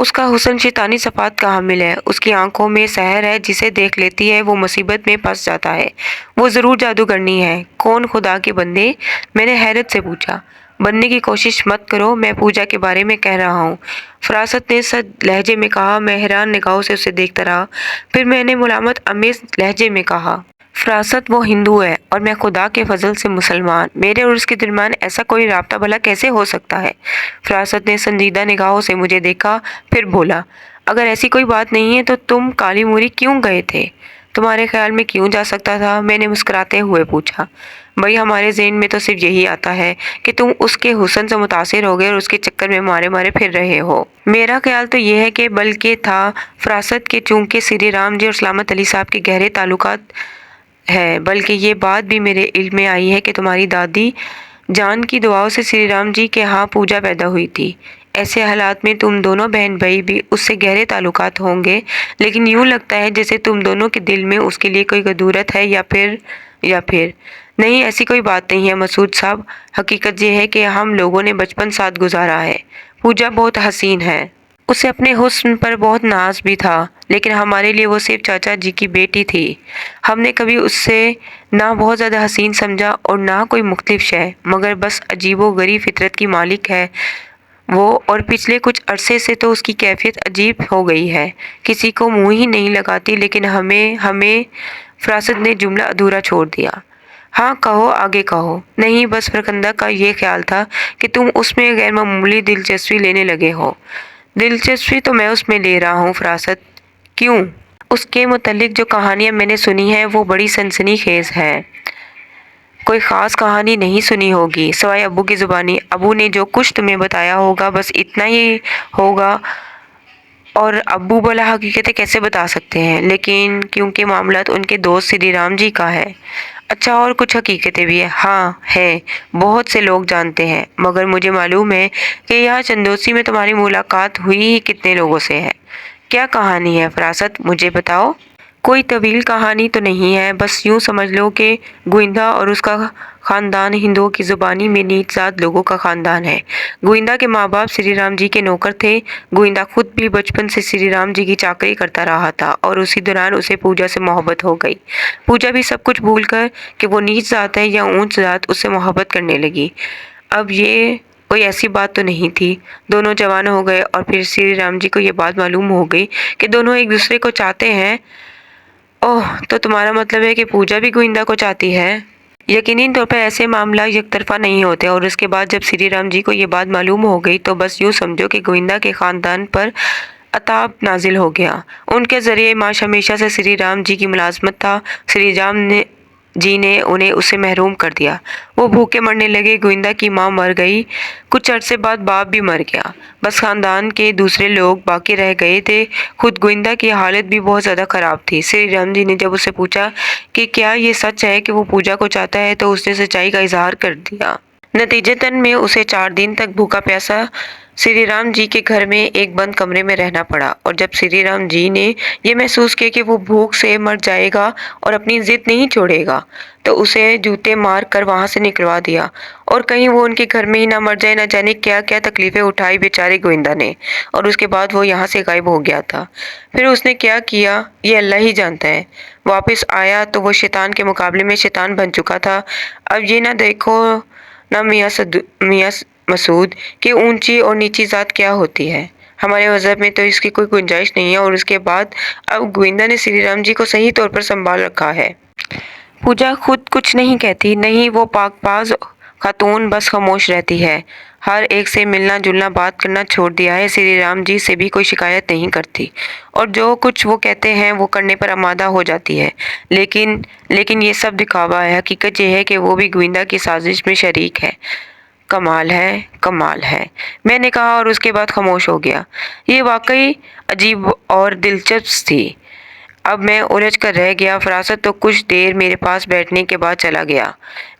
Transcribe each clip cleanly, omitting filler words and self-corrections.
اس کا حسن شیطانی صفات کا حامل ہے، اس کی آنکھوں میں سحر ہے، جسے دیکھ لیتی ہے وہ مصیبت میں پھنس جاتا ہے۔ وہ ضرور جادوگرنی ہے۔ کون خدا کے بندے؟ میں نے حیرت سے پوچھا۔ بننے کی کوشش مت کرو، میں پوجا کے بارے میں کہہ رہا ہوں، فراست نے سرد لہجے میں کہا۔ میں حیران نگاہوں سے اسے دیکھتا رہا، پھر میں نے ملامت آمیز لہجے میں کہا، فراست وہ ہندو ہے اور میں خدا کے فضل سے مسلمان، میرے اور اس کے درمیان ایسا کوئی رابطہ بھلا کیسے ہو سکتا ہے؟ فراست نے سنجیدہ نگاہوں سے مجھے دیکھا، پھر بولا، اگر ایسی کوئی بات نہیں ہے تو تم کالی موری کیوں گئے تھے؟ تمہارے خیال میں کیوں جا سکتا تھا؟ میں نے مسکراتے ہوئے پوچھا۔ بھائی ہمارے ذہن میں تو صرف یہی آتا ہے کہ تم اس کے حسن سے متاثر ہو گئے اور اس کے چکر میں مارے مارے پھر رہے ہو۔ میرا خیال تو یہ ہے کہ بلکہ تھا فراست کے چونکہ سری رام جی اور سلامت علی صاحب کے گہرے تعلقات ہے، بلکہ یہ بات بھی میرے علم میں آئی ہے کہ تمہاری دادی جان کی دعاؤں سے سری رام جی کے ہاں پوجا پیدا ہوئی تھی۔ ایسے حالات میں تم دونوں بہن بھائی بھی اس سے گہرے تعلقات ہوں گے، لیکن یوں لگتا ہے جیسے تم دونوں کے دل میں اس کے لیے کوئی قدورت ہے یا پھر نہیں، ایسی کوئی بات نہیں ہے مسعود صاحب۔ حقیقت یہ ہے کہ ہم لوگوں نے بچپن ساتھ گزارا ہے۔ پوجا بہت حسین ہے، اسے اپنے حسن پر بہت ناز بھی تھا، لیکن ہمارے لیے وہ صرف چاچا جی کی بیٹی تھی۔ ہم نے کبھی اس سے نہ بہت زیادہ حسین سمجھا اور نہ کوئی مختلف شے، مگر بس عجیب و غریب فطرت کی مالک ہے وہ، اور پچھلے کچھ عرصے سے تو اس کی کیفیت عجیب ہو گئی ہے، کسی کو منہ ہی نہیں لگاتی۔ لیکن ہمیں فراست نے جملہ ادھورا چھوڑ دیا۔ ہاں کہو، آگے کہو۔ نہیں، بس فرخندہ کا یہ خیال تھا کہ تم اس میں غیر معمولی دلچسپی لینے لگے ہو۔ دلچسپی تو میں اس میں لے رہا ہوں فراست۔ کیوں؟ اس کے متعلق جو کہانیاں میں نے سنی ہیں وہ بڑی سنسنی خیز ہیں۔ کوئی خاص کہانی نہیں سنی ہوگی سوائے ابو کی زبانی۔ ابو نے جو کچھ تمہیں بتایا ہوگا بس اتنا ہی ہوگا، اور ابو بلا حقیقتیں کیسے بتا سکتے ہیں؟ لیکن کیونکہ معاملات ان کے دوست سری رام جی کا ہے۔ اچھا، اور کچھ حقیقتیں بھی ہیں؟ ہاں ہیں، بہت سے لوگ جانتے ہیں، مگر مجھے معلوم ہے کہ یہاں چندوسی میں تمہاری ملاقات ہوئی ہی کتنے لوگوں سے ہے۔ کیا کہانی ہے فراست؟ مجھے بتاؤ۔ کوئی طویل کہانی تو نہیں ہے، بس یوں سمجھ لو کہ گووندا اور اس کا خاندان ہندوؤں کی زبانی میں نیچ ذات لوگوں کا خاندان ہے۔ گووندا کے ماں باپ سری رام جی کے نوکر تھے۔ گووندا خود بھی بچپن سے سری رام جی کی چاکری کرتا رہا تھا اور اسی دوران اسے پوجا سے محبت ہو گئی۔ پوجا بھی سب کچھ بھول کر کہ وہ نیچ ذات ہے یا اونچ ذات، اس سے محبت کرنے لگی۔ اب یہ کوئی ایسی بات تو نہیں تھی۔ دونوں جوان ہو گئے اور پھر سری رام جی کو یہ بات معلوم ہو گئی کہ دونوں ایک دوسرے کو چاہتے ہیں۔ اوہ، تو تمہارا مطلب ہے کہ پوجا بھی گووندا کو چاہتی ہے؟ یقینی طور پر ایسے معاملہ یک طرفہ نہیں ہوتے، اور اس کے بعد جب سری رام جی کو یہ بات معلوم ہو گئی تو بس یوں سمجھو کہ گووندا کے خاندان پر عذاب نازل ہو گیا۔ ان کے ذریعہ معاش ہمیشہ سے سری رام جی کی ملازمت تھا۔ سری رام جی نے انہیں اس سے محروم کر دیا۔ وہ بھوکے مرنے لگے۔ گووندا کی ماں مر گئی، کچھ عرصے بعد باپ بھی مر گیا، بس خاندان کے دوسرے لوگ باقی رہ گئے تھے۔ خود گووندا کی حالت بھی بہت زیادہ خراب تھی۔ سری رام جی نے جب اسے پوچھا کہ کیا یہ سچ ہے کہ وہ پوجا کو چاہتا ہے تو اس نے سچائی کا اظہار کر دیا۔ نتیجتاً میں اسے 4 دن تک بھوکا پیاسا سری رام جی کے گھر میں ایک بند کمرے میں رہنا پڑا، اور جب سری رام جی نے یہ محسوس کیا کہ وہ بھوک سے مر جائے گا اور اپنی ضد نہیں چھوڑے گا تو اسے جوتے مار کر وہاں سے نکلوا دیا، اور کہیں وہ ان کے گھر میں ہی نہ مر جائے۔ نہ جانے کیا کیا تکلیفیں اٹھائی بیچارے گووندا نے، اور اس کے بعد وہ یہاں سے غائب ہو گیا تھا۔ پھر اس نے کیا کیا یہ اللہ ہی جانتا ہے۔ واپس آیا تو وہ شیطان کے مقابلے میں شیطان بن چکا تھا۔ اب یہ نہ دیکھو نا میاں مسعود کہ اونچی اور نیچی ذات کیا ہوتی ہے، ہمارے مذہب میں تو اس کی کوئی گنجائش نہیں ہے۔ اور اس کے بعد اب گووندا نے سری رام جی کو صحیح طور پر سنبھال رکھا ہے۔ پوجا خود کچھ نہیں کہتی، نہیں، وہ پاک باز خاتون بس خاموش رہتی ہے، ہر ایک سے ملنا جلنا بات کرنا چھوڑ دیا ہے، سری رام جی سے بھی کوئی شکایت نہیں کرتی، اور جو کچھ وہ کہتے ہیں وہ کرنے پر آمادہ ہو جاتی ہے۔ لیکن یہ سب دکھاوا ہے، حقیقت یہ ہے کہ وہ بھی گووندا کی سازش میں شریک ہے۔ کمال ہے، کمال ہے، میں نے کہا، اور اس کے بعد خاموش ہو گیا۔ یہ واقعی عجیب اور دلچسپ تھی۔ اب میں الجھ کر رہ گیا۔ فراست تو کچھ دیر میرے پاس بیٹھنے کے بعد چلا گیا۔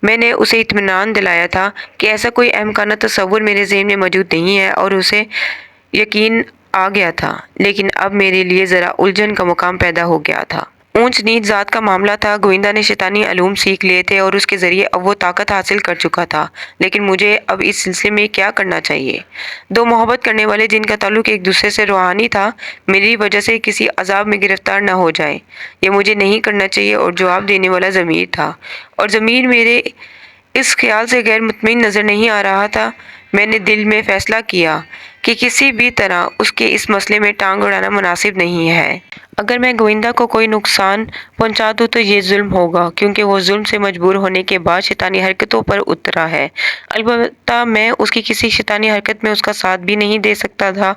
میں نے اسے اطمینان دلایا تھا کہ ایسا کوئی احمقانہ تصور میرے ذہن میں موجود نہیں ہے، اور اسے یقین آ گیا تھا، لیکن اب میرے لیے ذرا الجھن کا مقام پیدا ہو گیا تھا۔ اونچ نیچ ذات کا معاملہ تھا۔ گووندا نے شیطانی علوم سیکھ لیے تھے اور اس کے ذریعے اب وہ طاقت حاصل کر چکا تھا، لیکن مجھے اب اس سلسلے میں کیا کرنا چاہیے؟ دو محبت کرنے والے جن کا تعلق ایک دوسرے سے روحانی تھا میری وجہ سے کسی عذاب میں گرفتار نہ ہو جائے، یہ مجھے نہیں کرنا چاہیے۔ اور جواب دینے والا ضمیر تھا، اور ضمیر میرے اس خیال سے غیر مطمئن نظر نہیں آ رہا تھا۔ میں نے دل میں فیصلہ کیا کہ کسی بھی طرح اس کے اس مسئلے میں ٹانگ اڑانا مناسب نہیں ہے۔ اگر میں گووندا کو کوئی نقصان پہنچا دوں تو یہ ظلم ہوگا، کیونکہ وہ ظلم سے مجبور ہونے کے بعد شیطانی حرکتوں پر اترا ہے۔ البتہ میں اس کی کسی شیطانی حرکت میں اس کا ساتھ بھی نہیں دے سکتا تھا۔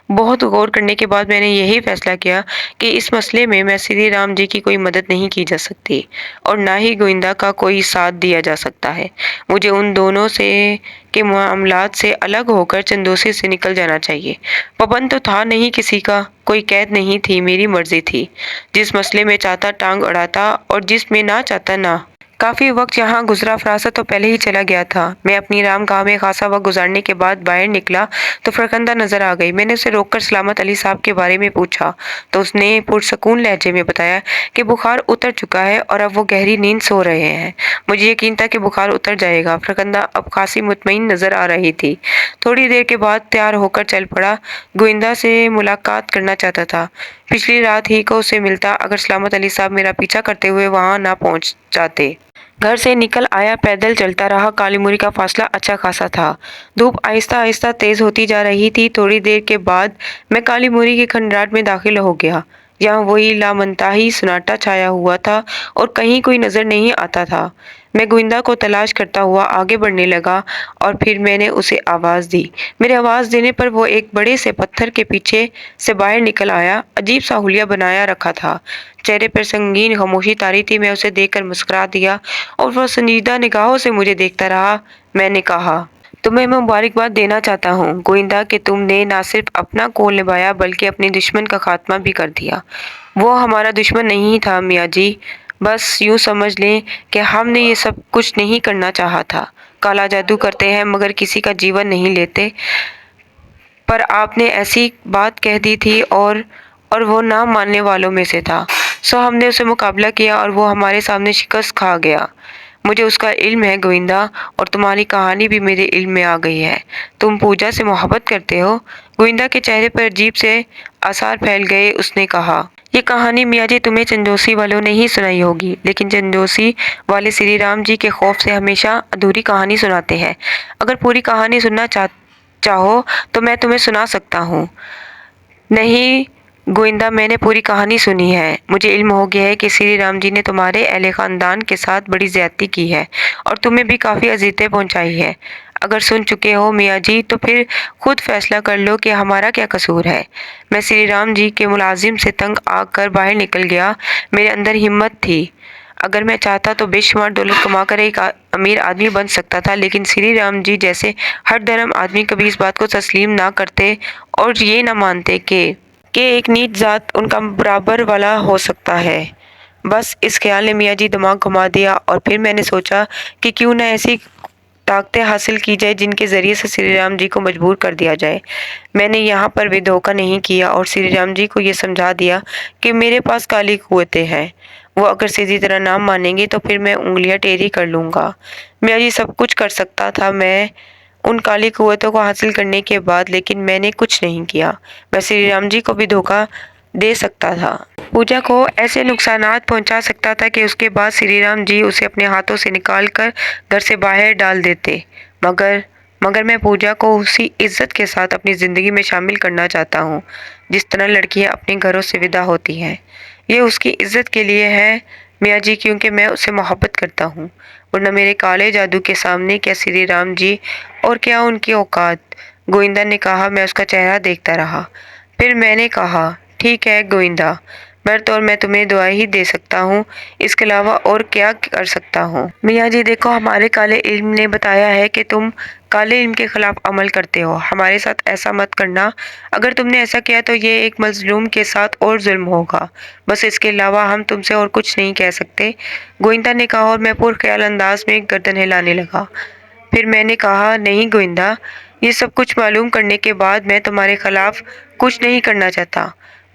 بہت غور کرنے کے بعد میں نے یہی فیصلہ کیا کہ اس مسئلے میں سری رام جی کی کوئی مدد نہیں کی جا سکتی، اور نہ ہی گووندا کا کوئی ساتھ دیا جا سکتا ہے۔ مجھے ان دونوں سے کے معاملات سے الگ ہو کر چندوسی سے نکل جانا چاہیے۔ پابند تو تھا نہیں کسی کا، کوئی قید نہیں تھی، میری مرضی تھی۔ جس مسئلے میں چاہتا ٹانگ اڑاتا اور جس میں نہ چاہتا نہ۔ کافی وقت یہاں گزرا، فراست تو پہلے ہی چلا گیا تھا۔ میں اپنی رام گاہ میں خاصا وقت گزارنے کے بعد باہر نکلا تو فرخندہ نظر آ گئی۔ میں نے اسے روک کر سلامت علی صاحب کے بارے میں پوچھا تو اس نے پرسکون لہجے میں بتایا کہ بخار اتر چکا ہے اور اب وہ گہری نیند سو رہے ہیں۔ مجھے یقین تھا کہ بخار اتر جائے گا۔ فرخندہ اب خاصی مطمئن نظر آ رہی تھی۔ تھوڑی دیر کے بعد تیار ہو کر چل پڑا۔ گووندا سے ملاقات کرنا چاہتا تھا۔ پچھلی رات ہی کو اسے ملتا اگر سلامت علی صاحب میرا پیچھا کرتے ہوئے وہاں نہ پہنچ جاتے۔ گھر سے نکل آیا، پیدل چلتا رہا۔ کالی موری کا فاصلہ اچھا خاصا تھا۔ دھوپ آہستہ آہستہ تیز ہوتی جا رہی تھی۔ تھوڑی دیر کے بعد میں کالی موری کے کھنڈرات میں داخل ہو گیا۔ یہاں وہی لامنتہی سناٹا چھایا ہوا تھا اور کہیں کوئی نظر نہیں آتا تھا۔ میں گووندا کو تلاش کرتا ہوا آگے بڑھنے لگا اور پھر میں نے اسے آواز دی۔ میرے آواز دینے پر وہ ایک بڑے سے پتھر کے پیچھے سے باہر نکل آیا۔ عجیب سا حلیہ بنایا رکھا تھا، چہرے پر سنگین خاموشی طاری تھی۔ میں اسے دیکھ کر مسکرا دیا اور وہ سنجیدہ نگاہوں سے مجھے دیکھتا رہا۔ میں نے کہا، تمہیں مبارکباد دینا چاہتا ہوں گووندا کہ تم نے نہ صرف اپنا کول نبھایا بلکہ اپنے دشمن کا خاتمہ بھی کر دیا۔ وہ ہمارا دشمن نہیں تھا میاں جی، بس یوں سمجھ لیں کہ ہم نے یہ سب کچھ نہیں کرنا چاہا تھا۔ کالا جادو کرتے ہیں مگر کسی کا جیون نہیں لیتے، پر آپ نے ایسی بات کہہ دی تھی اور وہ نہ ماننے والوں میں سے تھا، سو ہم نے اسے مقابلہ کیا اور وہ ہمارے سامنے شکست کھا گیا۔ مجھے اس کا علم ہے گووندا، اور تمہاری کہانی بھی میرے علم میں آ گئی ہے۔ تم پوجا سے محبت کرتے ہو؟ گووندا کے چہرے پر عجیب سے آثار پھیل گئے۔ اس نے کہا، یہ کہانی میاں جی تمہیں چندوسی والوں نے ہی سنائی ہوگی، لیکن چندوسی والے سری رام جی کے خوف سے ہمیشہ ادھوری کہانی سناتے ہیں۔ اگر پوری کہانی سننا چاہو تو میں تمہیں سنا سکتا ہوں۔ نہیں گووندا، میں نے پوری کہانی سنی ہے۔ مجھے علم ہو گیا ہے کہ سری رام جی نے تمہارے اہل خاندان کے ساتھ بڑی زیادتی کی ہے اور تمہیں بھی کافی اذیتیں پہنچائی ہے۔ اگر سن چکے ہو میاں جی تو پھر خود فیصلہ کر لو کہ ہمارا کیا قصور ہے۔ میں سری رام جی کے ملازم سے تنگ آ کر باہر نکل گیا۔ میرے اندر ہمت تھی، اگر میں چاہتا تو بے شمار دولت کما کر ایک امیر آدمی بن سکتا تھا، لیکن سری رام جی جیسے ہر دھرم آدمی کبھی اس بات کو تسلیم نہ کرتے اور یہ نہ مانتے کہ ایک نیچ ذات ان کا برابر والا ہو سکتا ہے۔ بس اس خیال نے میاں جی دماغ گھما دیا، اور پھر میں نے سوچا کہ کیوں نہ ایسی طاقتیں حاصل کی جائے جن کے ذریعے سے سری رام جی کو مجبور کر دیا جائے۔ میں نے یہاں پر بھی دھوکہ نہیں کیا اور سری رام جی کو یہ سمجھا دیا کہ میرے پاس کالی قوتیں ہیں۔ وہ اگر سیدھی طرح نہ مانیں گے تو پھر میں انگلیاں ٹیڑھی کر لوں گا۔ میاں جی سب کچھ کر سکتا تھا میں ان کالی قوتوں کو حاصل کرنے کے بعد، لیکن میں نے کچھ نہیں کیا۔ میں سری رام جی کو بھی دھوکہ دے سکتا تھا، پوجا کو ایسے نقصانات پہنچا سکتا تھا کہ اس کے بعد سری رام جی اسے اپنے ہاتھوں سے نکال کر گھر سے باہر ڈال دیتے۔ مگر میں پوجا کو اسی عزت کے ساتھ اپنی زندگی میں شامل کرنا چاہتا ہوں جس طرح لڑکیاں اپنے گھروں سے ودا ہوتی ہیں۔ یہ اس کی عزت کے لیے ہے میاں جی، کیونکہ میں اسے محبت کرتا ہوں، ورنہ میرے کالے جادو کے سامنے کیا سری رام جی اور کیا ان کی اوقات۔ گووندا نے کہا۔ میں اس کا چہرہ دیکھتا رہا، پھر میں نے کہا، ٹھیک ہے گووندا، برطور میں تمہیں دعا ہی دے سکتا ہوں، اس کے علاوہ اور کیا کر سکتا ہوں؟ میاں جی دیکھو، ہمارے کالے علم نے بتایا ہے کہ تم کالے علم کے خلاف عمل کرتے ہو۔ ہمارے ساتھ ایسا مت کرنا، اگر تم نے ایسا کیا تو یہ ایک مظلوم کے ساتھ اور ظلم ہوگا، بس اس کے علاوہ ہم تم سے اور کچھ نہیں کہہ سکتے، گووندا نے کہا، اور میں پرخیال انداز میں گردن ہلانے لگا۔ پھر میں نے کہا، نہیں گووندا، یہ سب کچھ معلوم کرنے کے بعد میں تمہارے خلاف کچھ نہیں کرنا چاہتا۔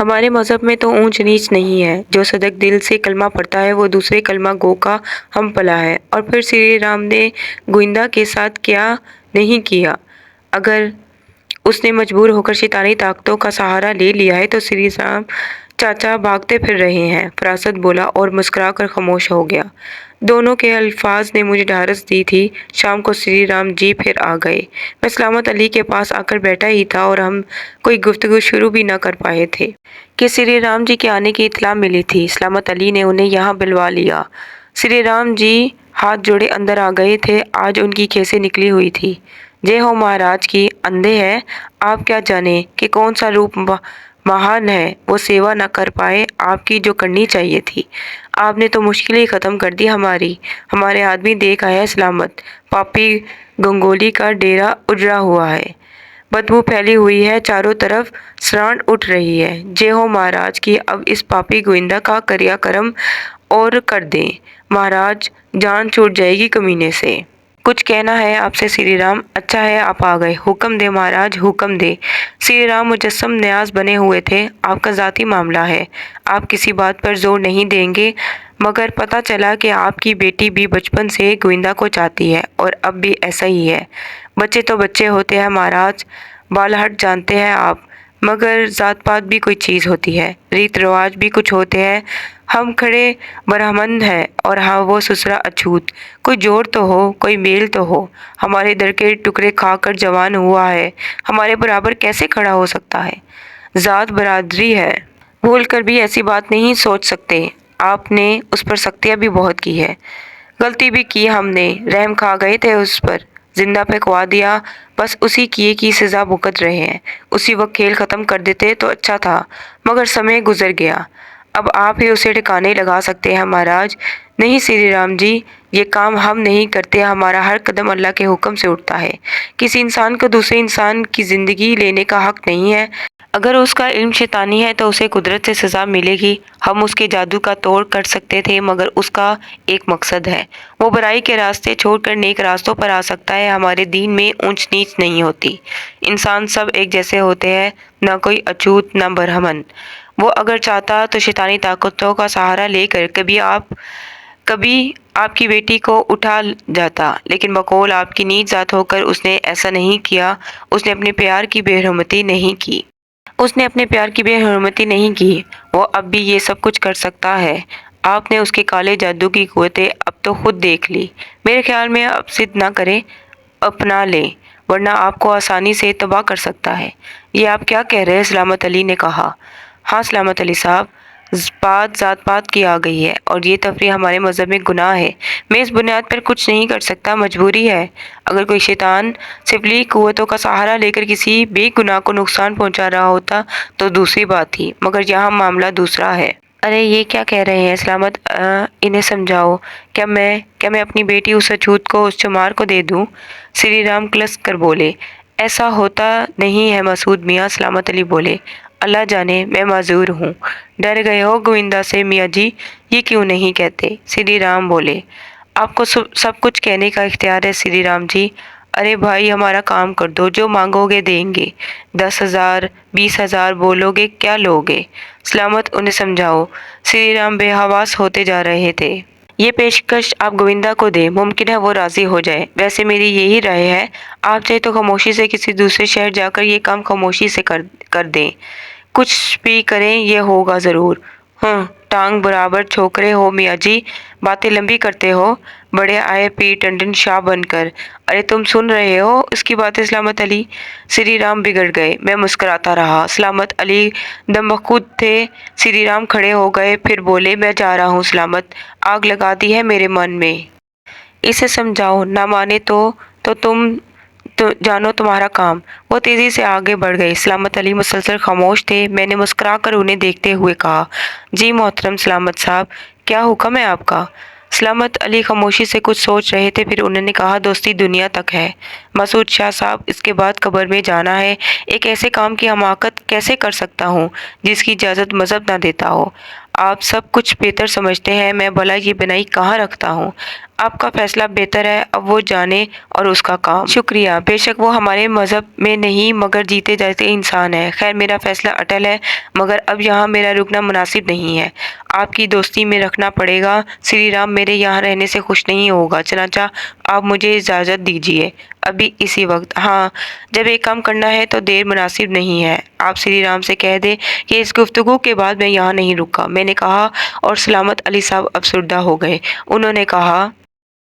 ہمارے مذہب میں تو اونچ نیچ نہیں ہے، جو صدق دل سے کلمہ پڑھتا ہے وہ دوسرے کلمہ گو کا ہم پلا ہے۔ اور پھر سری رام نے گووندا کے ساتھ کیا نہیں کیا؟ اگر اس نے مجبور ہو کر شیطانی طاقتوں کا سہارا لے لیا ہے تو سری رام چاچا بھاگتے پھر رہے ہیں، فراست بولا اور مسکرا کر خاموش ہو گیا۔ دونوں کے الفاظ نے مجھے ڈھارس دی تھی۔ شام کو سری رام جی پھر آ گئے۔ میں سلامت علی کے پاس آ کر بیٹھا ہی تھا اور ہم کوئی گفتگو شروع بھی نہ کر پائے تھے کہ سری رام جی کے آنے کی اطلاع ملی تھی۔ سلامت علی نے انہیں یہاں بلوا لیا۔ سری رام جی ہاتھ جوڑے اندر آ گئے تھے۔ آج ان کی کھیسیں نکلی ہوئی تھی۔ جے ہو مہاراج کی، اندھے ہیں آپ، کیا جانے کہ کون سا روپ مہان ہے، وہ سیوا نہ کر پائے آپ کی جو کرنی چاہیے تھی۔ آپ نے تو مشکل ہی ختم کر دی ہماری۔ ہمارے آدمی دیکھ آیا ہے سلامت، پاپی گنگولی کا ڈیرا اجڑا ہوا ہے، بدبو پھیلی ہوئی ہے، چاروں طرف سرانڈ اٹھ رہی ہے۔ جے ہو مہاراج کی، اب اس پاپی گووندا کا کریا کرم اور کر دیں مہاراج، جان چھوٹ جائے گی کمینے سے۔ کچھ کہنا ہے آپ سے سری رام؟ اچھا ہے آپ آ گئے، حکم دے مہاراج حکم دے۔ سری رام مجسم نیاز بنے ہوئے تھے۔ آپ کا ذاتی معاملہ ہے، آپ کسی بات پر زور نہیں دیں گے، مگر پتہ چلا کہ آپ کی بیٹی بھی بچپن سے گووندا کو چاہتی ہے اور اب بھی ایسا ہی ہے۔ بچے تو بچے ہوتے ہیں مہاراج، بالہٹ جانتے ہیں آپ، مگر ذات پات بھی کوئی چیز ہوتی ہے، ریت رواج بھی کچھ ہوتے ہیں۔ ہم کھڑے برہمن ہیں اور ہاں وہ سسرا اچھوت، کوئی جوڑ تو ہو، کوئی میل تو ہو۔ ہمارے در کے ٹکڑے کھا کر جوان ہوا ہے، ہمارے برابر کیسے کھڑا ہو سکتا ہے؟ ذات برادری ہے، بھول کر بھی ایسی بات نہیں سوچ سکتے۔ آپ نے اس پر سختیاں بھی بہت کی ہے۔ غلطی بھی کی ہم نے، رحم کھا گئے تھے اس پر، زندہ پھینکوا دیا، بس اسی کیے کی سزا بھگت رہے ہیں۔ اسی وقت کھیل ختم کر دیتے تو اچھا تھا، مگر سمے گزر گیا، اب آپ ہی اسے ٹھکانے لگا سکتے ہیں مہاراج۔ نہیں سری رام جی، یہ کام ہم نہیں کرتے، ہمارا ہر قدم اللہ کے حکم سے اٹھتا ہے۔ کسی انسان کو دوسرے انسان کی زندگی لینے کا حق نہیں ہے۔ اگر اس کا علم شیطانی ہے تو اسے قدرت سے سزا ملے گی۔ ہم اس کے جادو کا توڑ کر سکتے تھے، مگر اس کا ایک مقصد ہے، وہ برائی کے راستے چھوڑ کر نیک راستوں پر آ سکتا ہے۔ ہمارے دین میں اونچ نیچ نہیں ہوتی، انسان سب ایک جیسے ہوتے ہیں، نہ کوئی اچھوت نہ برہمن۔ وہ اگر چاہتا تو شیطانی طاقتوں کا سہارا لے کر کبھی آپ کی بیٹی کو اٹھا جاتا، لیکن بقول آپ کی نیچ ذات ہو کر اس نے ایسا نہیں کیا۔ اس نے اپنے پیار کی بے حرمتی نہیں کی۔ وہ اب بھی یہ سب کچھ کر سکتا ہے۔ آپ نے اس کے کالے جادو کی قوتیں اب تو خود دیکھ لی۔ میرے خیال میں اب ضد نہ کریں، اپنا لیں، ورنہ آپ کو آسانی سے تباہ کر سکتا ہے۔ یہ آپ کیا کہہ رہے ہیں؟ سلامت علی نے کہا۔ ہاں سلامت علی صاحب، بات ذات پات کی آ گئی ہے اور یہ تفریح ہمارے مذہب میں گناہ ہے۔ میں اس بنیاد پر کچھ نہیں کر سکتا، مجبوری ہے۔ اگر کوئی شیطان سفلی قوتوں کا سہارا لے کر کسی بے گناہ کو نقصان پہنچا رہا ہوتا تو دوسری بات تھی، مگر یہاں معاملہ دوسرا ہے۔ ارے یہ کیا کہہ رہے ہیں سلامت، انہیں سمجھاؤ۔ کیا میں اپنی بیٹی اس اچھوت کو، اس چمار کو دے دوں؟ سری رام کلس کر بولے۔ ایسا ہوتا نہیں ہے مسعود میاں، سلامت علی بولے۔ اللہ جانے، میں معذور ہوں۔ ڈر گئے ہو گووندا سے میاں جی؟ یہ کیوں نہیں کہتے؟ سری رام بولے۔ آپ کو سب کچھ کہنے کا اختیار ہے سری رام جی۔ ارے بھائی ہمارا کام کر دو، جو مانگو گے دیں گے۔ 10,000 20,000 بولو گے، کیا لو گے؟ سلامت انہیں سمجھاؤ۔ سری رام بے حواس ہوتے جا رہے تھے۔ یہ پیشکش آپ گووندا کو دیں، ممکن ہے وہ راضی ہو جائے۔ ویسے میری یہی رائے ہے، آپ چاہے تو خاموشی سے کسی دوسرے شہر جا کر یہ کام خاموشی سے کر دیں۔ کچھ بھی کریں یہ ہوگا ضرور۔ ٹانگ برابر چھوکرے ہو میاں جی، باتیں لمبی کرتے ہو، بڑے آئے پیر ٹنڈن شاہ بن کر۔ ارے تم سن رہے ہو اس کی باتیں سلامت علی؟ سری رام بگڑ گئے۔ میں مسکراتا رہا۔ سلامت علی دم بخود تھے۔ سری رام کھڑے ہو گئے، پھر بولے، میں جا رہا ہوں سلامت، آگ لگا دی ہے میرے من میں۔ اسے سمجھاؤ، نہ مانے تو تم جانو تمہارا کام۔ وہ تیزی سے آگے بڑھ گئے۔ سلامت علی مسلسل خاموش تھے۔ میں نے مسکرا کر انہیں دیکھتے ہوئے کہا، جی محترم سلامت صاحب، کیا حکم ہے آپ کا؟ سلامت علی خاموشی سے کچھ سوچ رہے تھے، پھر انہوں نے کہا، دوستی دنیا تک ہے مسعود شاہ صاحب، اس کے بعد قبر میں جانا ہے۔ ایک ایسے کام کی حماقت کیسے کر سکتا ہوں جس کی اجازت مذہب نہ دیتا ہو؟ آپ سب کچھ بہتر سمجھتے ہیں، میں بھلا یہ بنائی کہاں رکھتا ہوں؟ آپ کا فیصلہ بہتر ہے، اب وہ جانے اور اس کا کام۔ شکریہ، بے شک وہ ہمارے مذہب میں نہیں مگر جیتے جاتے انسان ہے۔ خیر میرا فیصلہ اٹل ہے مگر اب یہاں میرا رکنا مناسب نہیں ہے، آپ کی دوستی میں رکھنا پڑے گا۔ سری رام میرے یہاں رہنے سے خوش نہیں ہوگا، چنانچہ آپ مجھے اجازت دیجیے ابھی اسی وقت۔ ہاں، جب ایک کام کرنا ہے تو دیر مناسب نہیں ہے، آپ سری رام سے کہہ دیں کہ اس گفتگو کے بعد میں یہاں نہیں رکا، میں نے کہا، اور سلامت علی صاحب افسردہ ہو گئے۔ انہوں نے کہا،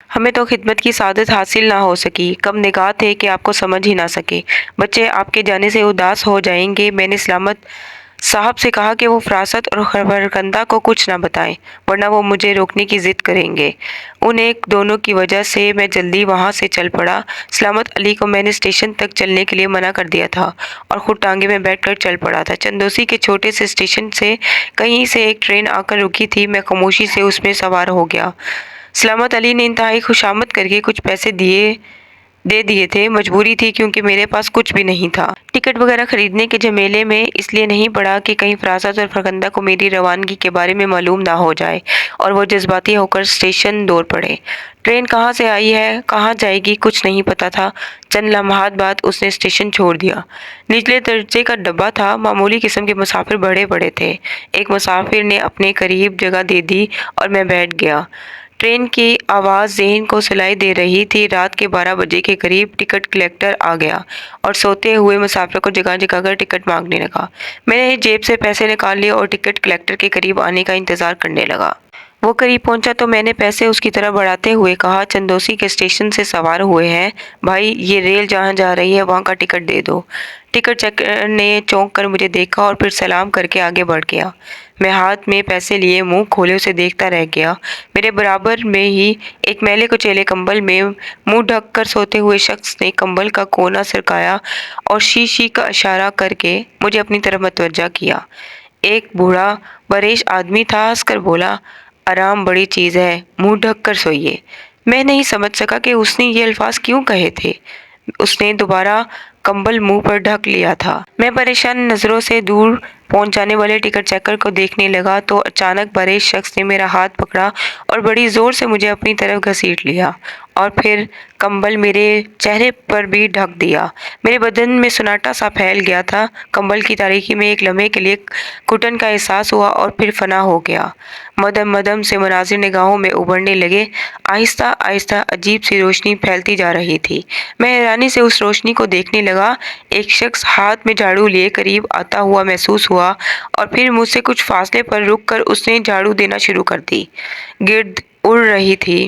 ہمیں تو خدمت کی سعادت حاصل نہ ہو سکی، کم نگاہ تھے کہ آپ کو سمجھ ہی نہ سکے، بچے آپ کے جانے سے اداس ہو جائیں گے۔ میں نے سلامت صاحب سے کہا کہ وہ فراست اور خبرکنندہ کو کچھ نہ بتائیں ورنہ وہ مجھے روکنے کی ضد کریں گے۔ ان ایک دونوں کی وجہ سے میں جلدی وہاں سے چل پڑا۔ سلامت علی کو میں نے اسٹیشن تک چلنے کے لیے منع کر دیا تھا اور خود ٹانگے میں بیٹھ کر چل پڑا تھا۔ چندوسی کے چھوٹے سے اسٹیشن سے کہیں سے ایک ٹرین آ کر رکی تھی، میں خاموشی سے اس میں سوار ہو گیا۔ سلامت علی نے انتہائی خوشامد کر کے کچھ پیسے دے دیے تھے، مجبوری تھی کیونکہ میرے پاس کچھ بھی نہیں تھا۔ ٹکٹ وغیرہ خریدنے کے جھمیلے میں اس لیے نہیں پڑا کہ کہیں فراست اور فرخندہ کو میری روانگی کے بارے میں معلوم نہ ہو جائے اور وہ جذباتی ہو کر اسٹیشن دوڑ پڑے۔ ٹرین کہاں سے آئی ہے، کہاں جائے گی، کچھ نہیں پتا تھا۔ چند لمحات بعد اس نے اسٹیشن چھوڑ دیا۔ نچلے درجے کا ڈبہ تھا، معمولی قسم کے مسافر بڑے بڑے تھے۔ ایک مسافر نے اپنے قریب جگہ دے دی اور میں بیٹھ گیا۔ ٹرین کی آواز ذہن کو سلائی دے رہی تھی۔ رات کے 12 بجے کے قریب ٹکٹ کلیکٹر آ گیا اور سوتے ہوئے مسافر کو جگا جگا کر ٹکٹ مانگنے لگا۔ میں نے جیب سے پیسے نکال لیے اور ٹکٹ کلیکٹر کے قریب آنے کا انتظار کرنے لگا۔ وہ قریب پہنچا تو میں نے پیسے اس کی طرف بڑھاتے ہوئے کہا، چندوسی کے اسٹیشن سے سوار ہوئے ہیں بھائی، یہ ریل جہاں جا رہی ہے وہاں کا ٹکٹ دے دو۔ ٹکٹ چیکر نے چونک کر مجھے دیکھا اور پھر سلام کر کے آگے بڑھ گیا۔ میں ہاتھ میں پیسے لیے منہ کھولے اسے دیکھتا رہ گیا۔ میرے برابر میں ہی ایک میلے کچیلے کمبل میں منہ ڈھک کر سوتے ہوئے شخص نے کمبل کا کونا سرکایا اور شی کا اشارہ کر کے مجھے اپنی طرف متوجہ کیا۔ ایک بوڑھا بریش آدمی تھا، ہنس کر بولا، آرام بڑی چیز ہے، منہ ڈھک کر سوئیے۔ میں نہیں سمجھ سکا کہ اس نے یہ الفاظ کیوں کہے تھے۔ اس نے دوبارہ کمبل منہ پر ڈھک لیا تھا۔ میں پریشان نظروں سے دور پہنچ جانے والے ٹکٹ چیکر کو دیکھنے لگا تو اچانک بریش شخص نے میرا ہاتھ پکڑا اور بڑی زور سے مجھے اپنی طرف گھسیٹ لیا اور پھر کمبل میرے چہرے پر بھی ڈھک دیا۔ میرے بدن میں سناٹا سا پھیل گیا تھا۔ کمبل کی تاریکی میں ایک لمحے کے لیے گھٹن کا احساس ہوا اور پھر فنا ہو گیا۔ مدھم مدھم سے مناظر نگاہوں میں ابھرنے لگے۔ آہستہ آہستہ عجیب سی روشنی پھیلتی جا رہی تھی۔ میں حیرانی سے اس روشنی کو دیکھنے لگا۔ ایک شخص ہاتھ میں جھاڑو لیے قریب آتا ہوا محسوس ہوا اور پھر مجھ سے کچھ فاصلے پر رک کر اس نے جھاڑو دینا شروع کر دی۔ گرد اڑ رہی تھی۔